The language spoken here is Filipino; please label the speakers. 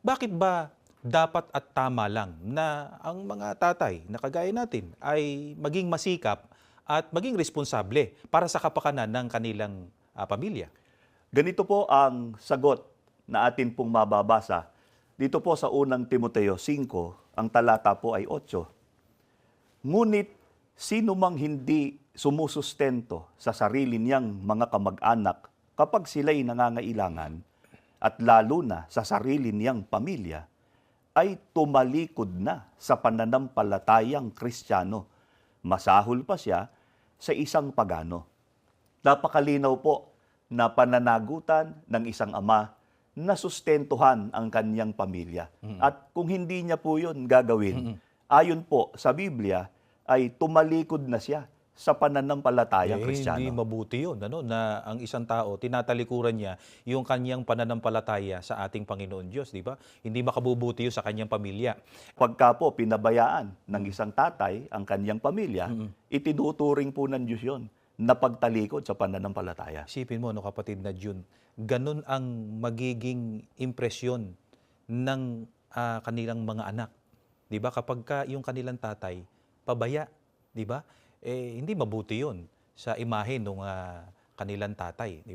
Speaker 1: Bakit ba dapat at tama lang na ang mga tatay na kagaya natin ay maging masikap at maging responsable para sa kapakanan ng kanilang pamilya?
Speaker 2: Ganito po ang sagot na atin pong mababasa dito po sa unang Timoteo 5, ang talata po ay 8. Ngunit sino mang hindi sumusustento sa sarili niyang mga kamag-anak kapag sila'y nangangailangan at lalo na sa sarili niyang pamilya, ay tumalikod na sa pananampalatayang Kristiyano. Masahol pa siya sa isang pagano. Napakalinaw po na pananagutan ng isang ama na sustentuhan ang kanyang pamilya. At kung hindi niya po yun gagawin, ayon po sa Biblia, ay tumalikod na siya sa pananampalatayang
Speaker 1: Hindi
Speaker 2: Kristiyano.
Speaker 1: mabuti yun, na ang isang tao, tinatalikuran niya yung kanyang pananampalataya sa ating Panginoon Diyos, di ba? Hindi makabubuti yun sa kanyang pamilya.
Speaker 2: Pagka po pinabayaan ng isang tatay ang kanyang pamilya, itinuturing po ng Diyos yun na pagtalikod sa pananampalataya.
Speaker 1: Isipin mo, kapatid na June, ganun ang magiging impresyon ng kanilang mga anak. Di ba? Kapag yung kanilang tatay, pabaya, di ba? Hindi mabuti yun sa imahe ng kanilang tatay, di ba?